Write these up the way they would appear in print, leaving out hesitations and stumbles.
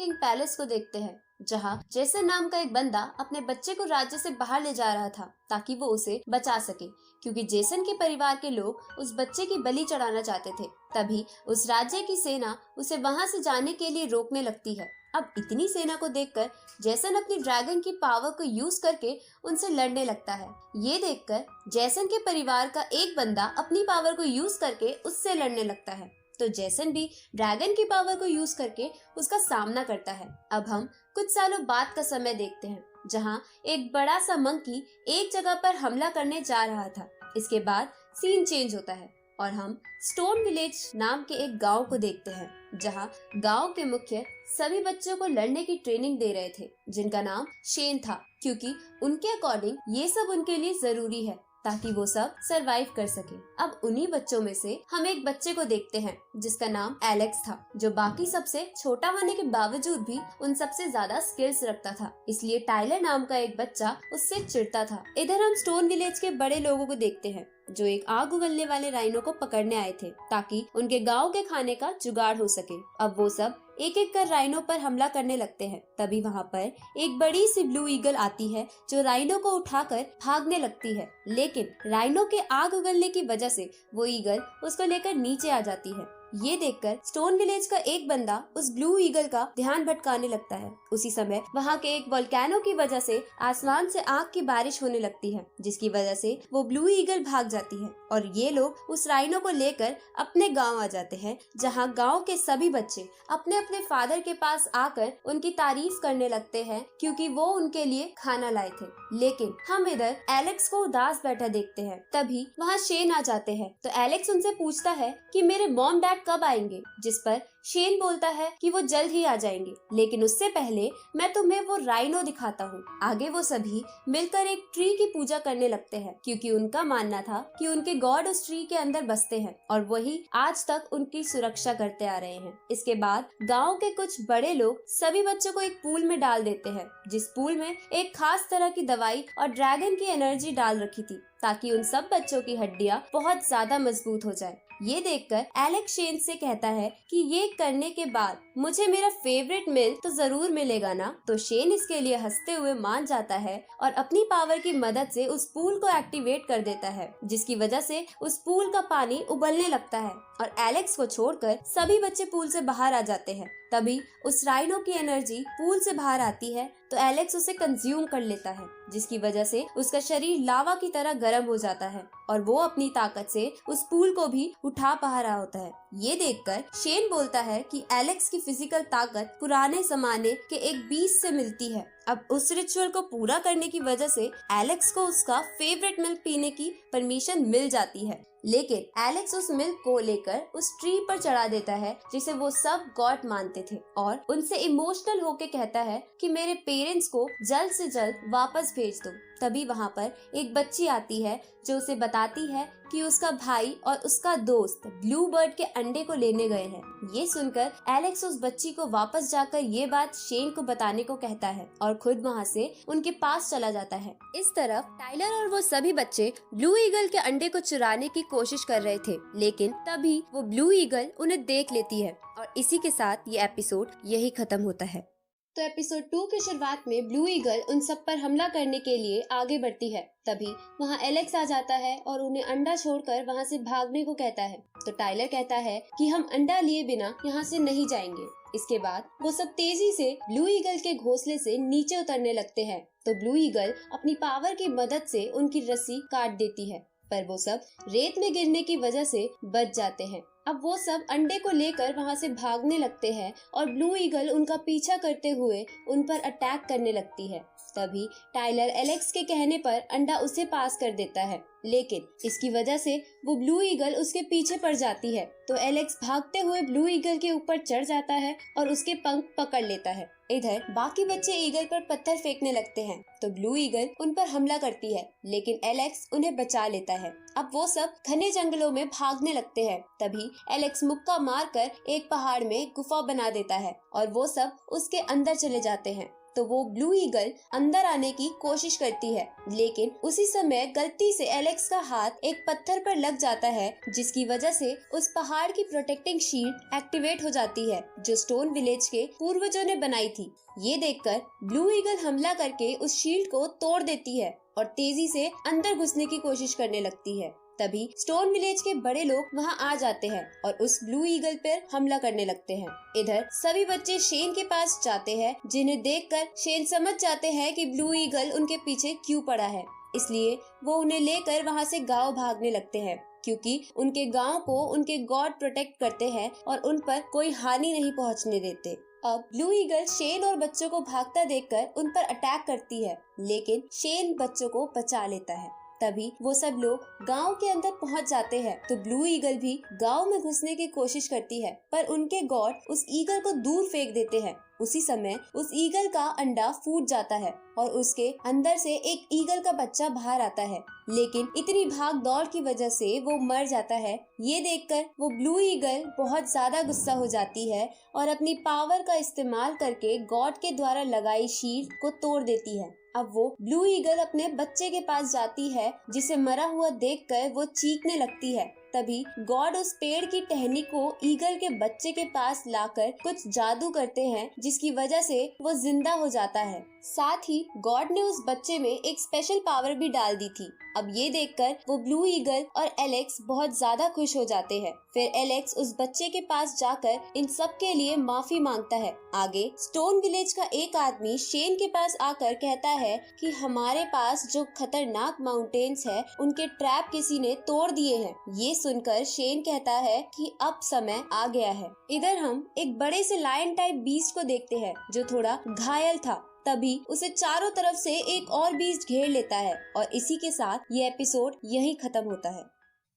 King palace को देखते हैं, जहां जेसन नाम का एक बंदा अपने बच्चे को राज्य से बाहर ले जा रहा था ताकि वो उसे बचा सके, क्योंकि जेसन के परिवार के लोग उस बच्चे की बलि चढ़ाना चाहते थे। तभी उस राज्य की सेना उसे वहां से जाने के लिए रोकने लगती है। अब इतनी सेना को देखकर जेसन अपनी ड्रैगन की पावर को यूज करके उनसे लड़ने लगता है। ये देखकर जेसन के परिवार का एक बंदा अपनी पावर को यूज करके उससे लड़ने लगता है, तो जेसन भी ड्रैगन की पावर को यूज करके उसका सामना करता है। अब हम कुछ सालों बाद का समय देखते हैं, जहां एक बड़ा सा मंकी एक जगह पर हमला करने जा रहा था। इसके बाद सीन चेंज होता है और हम स्टोन विलेज नाम के एक गांव को देखते हैं, जहां गांव के मुखिया सभी बच्चों को लड़ने की ट्रेनिंग दे रहे थे, जिनका नाम शेन था, क्योंकि उनके अकॉर्डिंग ये सब उनके लिए जरूरी है ताकि वो सब सरवाइव कर सके। अब उन्हीं बच्चों में से हम एक बच्चे को देखते हैं जिसका नाम एलेक्स था, जो बाकी सबसे छोटा होने के बावजूद भी उन सबसे ज्यादा स्किल्स रखता था। इसलिए टाइलर नाम का एक बच्चा उससे चिढ़ता था। इधर हम स्टोन विलेज के बड़े लोगों को देखते हैं, जो एक आग उगलने वाले राइनो को पकड़ने आए थे ताकि उनके गांव के खाने का जुगाड़ हो सके। अब वो सब एक एक कर राइनो पर हमला करने लगते हैं। तभी वहाँ पर एक बड़ी सी ब्लू ईगल आती है, जो राइनो को उठाकर भागने लगती है, लेकिन राइनो के आग उगलने की वजह से वो ईगल उसको लेकर नीचे आ जाती है। ये देखकर स्टोन विलेज का एक बंदा उस ब्लू ईगल का ध्यान भटकाने लगता है। उसी समय वहाँ के एक वोल्केनो की वजह से आसमान से आग की बारिश होने लगती है, जिसकी वजह से वो ब्लू ईगल भाग जाती है और ये लोग उस राइनो को लेकर अपने गांव आ जाते हैं, जहां गांव के सभी बच्चे अपने अपने फादर के पास आकर उनकी तारीफ करने लगते हैं, क्योंकि वो उनके लिए खाना लाए थे। लेकिन हम इधर एलेक्स को उदास बैठा देखते हैं। तभी वहाँ शेन आ जाते हैं, तो एलेक्स उनसे पूछता है कि मेरे मॉम डैड कब आएंगे, जिस पर शेन बोलता है कि वो जल्द ही आ जाएंगे, लेकिन उससे पहले मैं तुम्हें वो राइनो दिखाता हूँ। आगे वो सभी मिलकर एक ट्री की पूजा करने लगते हैं, क्योंकि उनका मानना था कि उनके गॉड उस ट्री के अंदर बसते हैं और वही आज तक उनकी सुरक्षा करते आ रहे हैं। इसके बाद गाँव के कुछ बड़े लोग सभी बच्चों को एक पूल में डाल देते हैं, जिस पूल में एक खास तरह की दवाई और ड्रैगन की एनर्जी डाल रखी थी, ताकि उन सब बच्चों की हड्डियां बहुत ज्यादा मजबूत हो जाए। ये देखकर एलेक्स शेन से कहता है कि ये करने के बाद मुझे मेरा फेवरेट मिल तो जरूर मिलेगा ना। तो शेन इसके लिए हंसते हुए मान जाता है और अपनी पावर की मदद से उस पूल को एक्टिवेट कर देता है, जिसकी वजह से उस पूल का पानी उबलने लगता है और एलेक्स को छोड़कर सभी बच्चे पूल से बाहर आ जाते हैं। तभी उस राइनो की एनर्जी पूल से बाहर आती है, तो एलेक्स उसे कंज्यूम कर लेता है, जिसकी वजह से उसका शरीर लावा की तरह गर्म हो जाता है और वो अपनी ताकत से उस पूल को भी उठा पा रहा होता है। ये देखकर शेन बोलता है कि एलेक्स की फिजिकल ताकत पुराने जमाने के एक बीस्ट से मिलती है। अब उस रिचुअल को पूरा करने की वजह से एलेक्स को उसका फेवरेट मिल्क पीने की परमिशन मिल जाती है, लेकिन एलेक्स उस मिल्क को लेकर उस ट्री पर चढ़ा देता है, जिसे वो सब गॉड मानते थे, और उनसे इमोशनल होके कहता है कि मेरे पेरेंट्स को जल्द से जल्द वापस भेज दो। तभी वहाँ पर एक बच्ची आती है, जो उसे बताती है कि उसका भाई और उसका दोस्त ब्लू बर्ड के अंडे को लेने गए हैं। ये सुनकर एलेक्स उस बच्ची को वापस जाकर ये बात शेन को बताने को कहता है और खुद वहाँ से उनके पास चला जाता है। इस तरफ टाइलर और वो सभी बच्चे ब्लू ईगल के अंडे को चुराने की कोशिश कर रहे थे, लेकिन तभी वो ब्लू ईगल उन्हें देख लेती है और इसी के साथ ये एपिसोड यही खत्म होता है। तो एपिसोड 2 की शुरुआत में ब्लू ईगल उन सब पर हमला करने के लिए आगे बढ़ती है। तभी वहाँ एलेक्स आ जाता है और उन्हें अंडा छोड़कर वहाँ से भागने को कहता है। तो टाइलर कहता है कि हम अंडा लिए बिना यहाँ से नहीं जाएंगे। इसके बाद वो सब तेजी से ब्लू ईगल के घोंसले से नीचे उतरने लगते हैं। तो ब्लू ईगल अपनी पावर की मदद से उनकी रस्सी काट देती है, पर वो सब रेत में गिरने की वजह से बच जाते हैं। अब वो सब अंडे को लेकर वहाँ से भागने लगते हैं और ब्लू ईगल उनका पीछा करते हुए उन पर अटैक करने लगती है। तभी टाइलर एलेक्स के कहने पर अंडा उसे पास कर देता है, लेकिन इसकी वजह से वो ब्लू ईगल उसके पीछे पड़ जाती है। तो एलेक्स भागते हुए ब्लू ईगल के ऊपर चढ़ जाता है और उसके पंख पकड़ लेता है। इधर बाकी बच्चे ईगल पर पत्थर फेंकने लगते हैं, तो ब्लू ईगल उन पर हमला करती है, लेकिन एलेक्स उन्हें बचा लेता है। अब वो सब घने जंगलों में भागने लगते हैं। तभी एलेक्स मुक्का मारकर एक पहाड़ में गुफा बना देता है और वो सब उसके अंदर चले जाते हैं। तो वो ब्लू ईगल अंदर आने की कोशिश करती है, लेकिन उसी समय गलती से एलेक्स का हाथ एक पत्थर पर लग जाता है, जिसकी वजह से उस पहाड़ की प्रोटेक्टिंग शील्ड एक्टिवेट हो जाती है जो स्टोन विलेज के पूर्वजों ने बनाई थी। ये देखकर ब्लू ईगल हमला करके उस शील्ड को तोड़ देती है और तेजी से अंदर घुसने की कोशिश करने लगती है। तभी स्टोन विलेज के बड़े लोग वहां आ जाते हैं और उस ब्लू ईगल पर हमला करने लगते हैं। इधर सभी बच्चे शेन के पास जाते हैं, जिन्हें देखकर शेन समझ जाते हैं कि ब्लू ईगल उनके पीछे क्यों पड़ा है, इसलिए वो उन्हें लेकर वहां से गांव भागने लगते हैं, क्योंकि उनके गांव को उनके गॉड प्रोटेक्ट करते हैं और उन पर कोई हानि नहीं पहुंचने देते। अब ब्लू ईगल शेन और बच्चों को भागता देखकर उन पर अटैक करती है, लेकिन शेन बच्चों को बचा लेता है। तभी वो सब लोग गांव के अंदर पहुंच जाते हैं, तो ब्लू ईगल भी गांव में घुसने की कोशिश करती है, पर उनके गॉड उस ईगल को दूर फेंक देते हैं। उसी समय उस ईगल का अंडा फूट जाता है और उसके अंदर से एक ईगल का बच्चा बाहर आता है, लेकिन इतनी भाग दौड़ की वजह से वो मर जाता है। ये देखकर वो ब्लू ईगल बहुत ज्यादा गुस्सा हो जाती है और अपनी पावर का इस्तेमाल करके गॉड के द्वारा लगाई शील्ड को तोड़ देती है। अब वो ब्लू ईगल अपने बच्चे के पास जाती है, जिसे मरा हुआ देखकर वो चीखने लगती है। तभी गॉड उस पेड़ की टहनी को ईगल के बच्चे के पास लाकर कुछ जादू करते हैं, जिसकी वजह से वो जिंदा हो जाता है। साथ ही गॉड ने उस बच्चे में एक स्पेशल पावर भी डाल दी थी। अब ये देखकर वो ब्लू ईगल और एलेक्स बहुत ज्यादा खुश हो जाते हैं। फिर एलेक्स उस बच्चे के पास जाकर इन सब के लिए माफी मांगता है। आगे स्टोन विलेज का एक आदमी शेन के पास आकर कहता है कि हमारे पास जो खतरनाक माउंटेन्स है, उनके ट्रैप किसी ने तोड़ दिए हैं। ये सुनकर शेन कहता है कि अब समय आ गया है। इधर हम एक बड़े से लायन टाइप बीस्ट को देखते हैं, जो थोड़ा घायल था। तभी उसे चारों तरफ से एक और बीस्ट घेर लेता है और इसी के साथ ये एपिसोड यहीं खत्म होता है।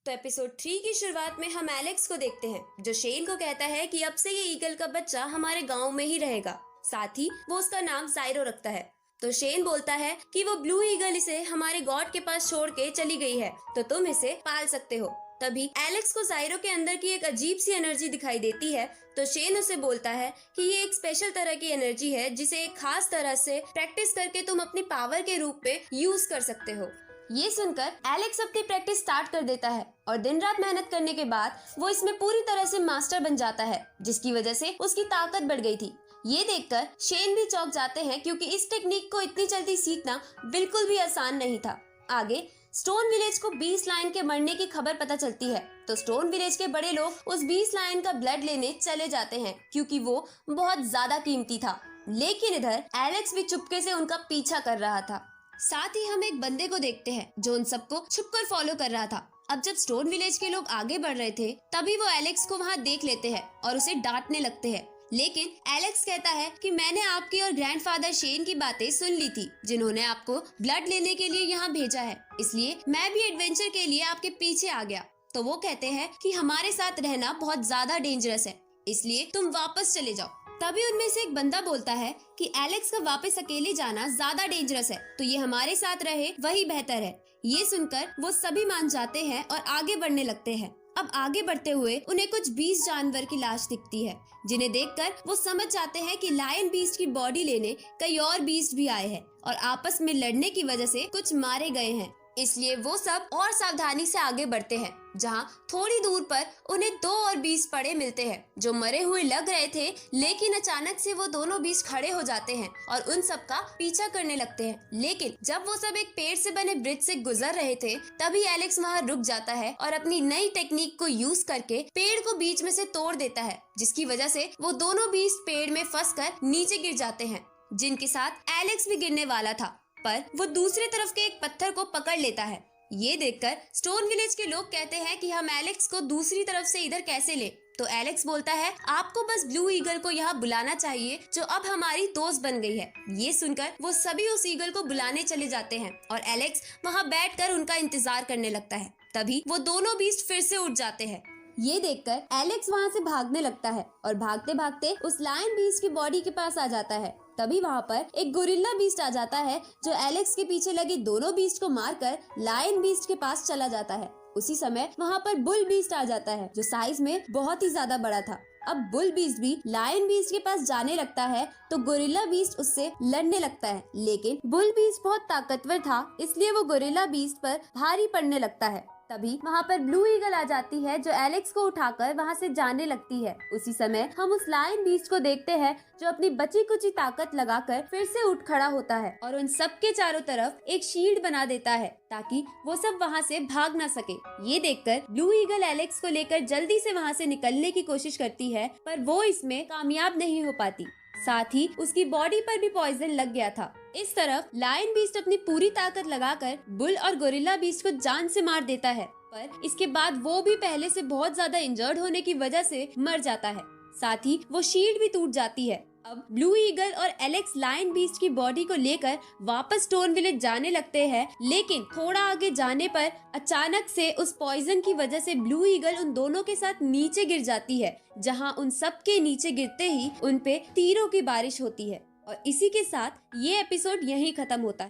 तो एपिसोड 3 की शुरुआत में हम एलेक्स को देखते हैं, जो शेन को कहता है कि अब से ये ईगल का बच्चा हमारे गांव में ही रहेगा। साथ ही वो उसका नाम जायरो रखता है। तो शेन बोलता है कि वो ब्लू ईगल इसे हमारे गॉड के पास छोड़ के चली गई है, तो तुम इसे पाल सकते हो। तभी एलेक्स को जायरो के अंदर की एक अजीब सी एनर्जी दिखाई देती है, तो शेन उसे बोलता है कि ये एक स्पेशल तरह की एनर्जी है, जिसे एक खास तरह से प्रैक्टिस करके तुम अपनी पावर के रूप में यूज कर सकते हो। ये सुनकर एलेक्स अपनी प्रैक्टिस स्टार्ट कर देता है और दिन रात मेहनत करने के बाद वो इसमें पूरी तरह से मास्टर बन जाता है, जिसकी वजह से उसकी ताकत बढ़ गई थी। ये देखकर शेन भी चौंक जाते हैं, क्योंकि इस टेक्निक को इतनी जल्दी सीखना बिल्कुल भी आसान नहीं था। आगे स्टोन विलेज को 20 लायन के मरने की खबर पता चलती है, तो स्टोन विलेज के बड़े लोग उस 20 लायन का ब्लड लेने चले जाते हैं, क्योंकि वो बहुत ज्यादा कीमती था। लेकिन इधर एलेक्स भी चुपके से उनका पीछा कर रहा था। साथ ही हम एक बंदे को देखते हैं जो उन सबको छुपकर फॉलो कर रहा था। अब जब स्टोन विलेज के लोग आगे बढ़ रहे थे, तभी वो एलेक्स को वहाँ देख लेते हैं और उसे डांटने लगते हैं। लेकिन एलेक्स कहता है कि मैंने आपकी और ग्रैंडफादर शेन की बातें सुन ली थी, जिन्होंने आपको ब्लड लेने के लिए यहाँ भेजा है, इसलिए मैं भी एडवेंचर के लिए आपके पीछे आ गया। तो वो कहते हैं कि हमारे साथ रहना बहुत ज्यादा डेंजरस है, इसलिए तुम वापस चले जाओ। तभी उनमें से एक बंदा बोलता है कि एलेक्स का वापस अकेले जाना ज्यादा डेंजरस है, तो ये हमारे साथ रहे वही बेहतर है। ये सुनकर वो सभी मान जाते हैं और आगे बढ़ने लगते हैं। अब आगे बढ़ते हुए उन्हें कुछ 20 जानवर की लाश दिखती है, जिन्हें देखकर वो समझ जाते हैं कि लायन बीस्ट की बॉडी लेने कई और बीस्ट भी आए हैं और आपस में लड़ने की वजह से कुछ मारे गए हैं। इसलिए वो सब और सावधानी से आगे बढ़ते हैं, जहाँ थोड़ी दूर पर उन्हें 2 और बीस्ट पड़े मिलते हैं, जो मरे हुए लग रहे थे। लेकिन अचानक से वो दोनों बीस्ट खड़े हो जाते हैं और उन सब का पीछा करने लगते हैं। लेकिन जब वो सब एक पेड़ से बने ब्रिज से गुजर रहे थे, तभी एलेक्स वहाँ रुक जाता है और अपनी नई टेक्निक को यूज करके पेड़ को बीच में से तोड़ देता है, जिसकी वजह से वो दोनों बीस्ट पेड़ में फंसकर नीचे गिर जाते हैं, जिनके साथ एलेक्स भी गिरने वाला था। पर वो दूसरे तरफ के एक पत्थर को पकड़ लेता है। ये देखकर स्टोन विलेज के लोग कहते हैं कि हम एलेक्स को दूसरी तरफ से इधर कैसे ले। तो एलेक्स बोलता है आपको बस ब्लू ईगल को यहाँ बुलाना चाहिए, जो अब हमारी दोस्त बन गई है। ये सुनकर वो सभी उस ईगल को बुलाने चले जाते हैं और एलेक्स वहाँ बैठकर उनका इंतजार करने लगता है। तभी वो दोनों बीस्ट फिर से उठ जाते हैं। ये देखकर एलेक्स वहाँ से भागने लगता है और भागते भागते उस लायन बीस्ट की बॉडी के पास आ जाता है। तभी वहाँ पर एक गोरिल्ला बीस्ट आ जाता है, जो एलेक्स के पीछे लगे दोनों बीस्ट को मारकर लायन बीस्ट के पास चला जाता है। उसी समय वहाँ पर बुल बीस्ट आ जाता है, जो साइज में बहुत ही ज्यादा बड़ा था। अब बुल बीस्ट भी लायन बीस्ट के पास जाने लगता है तो गोरिल्ला बीस्ट उससे लड़ने लगता है, लेकिन बुल बीस्ट बहुत ताकतवर था, इसलिए वो गोरिल्ला बीस्ट पर भारी पड़ने लगता है। तभी वहाँ पर ब्लू ईगल आ जाती है जो एलेक्स को उठाकर वहाँ से जाने लगती है। उसी समय हम उस लायन बीस्ट को देखते हैं जो अपनी बची कुची ताकत लगाकर फिर से उठ खड़ा होता है और उन सब के चारों तरफ एक शील्ड बना देता है ताकि वो सब वहाँ से भाग ना सके। ये देखकर ब्लू ईगल एलेक्स को लेकर जल्दी से वहाँ से निकलने की कोशिश करती है, पर वो इसमें कामयाब नहीं हो पाती। साथ ही उसकी बॉडी पर भी पॉइजन लग गया था। इस तरफ लायन बीस्ट अपनी पूरी ताकत लगाकर बुल और गोरिल्ला बीस्ट को जान से मार देता है, पर इसके बाद वो भी पहले से बहुत ज्यादा इंजर्ड होने की वजह से मर जाता है। साथ ही वो शील्ड भी टूट जाती है। अब ब्लू ईगल और एलेक्स लायन बीस्ट की बॉडी को लेकर वापस स्टोन विलेज जाने लगते हैं, लेकिन थोड़ा आगे जाने पर अचानक से उस पॉइजन की वजह से ब्लू ईगल उन दोनों के साथ नीचे गिर जाती है, जहां उन सब के नीचे गिरते ही उन पे तीरों की बारिश होती है। और इसी के साथ ये एपिसोड यहीं खत्म होता है।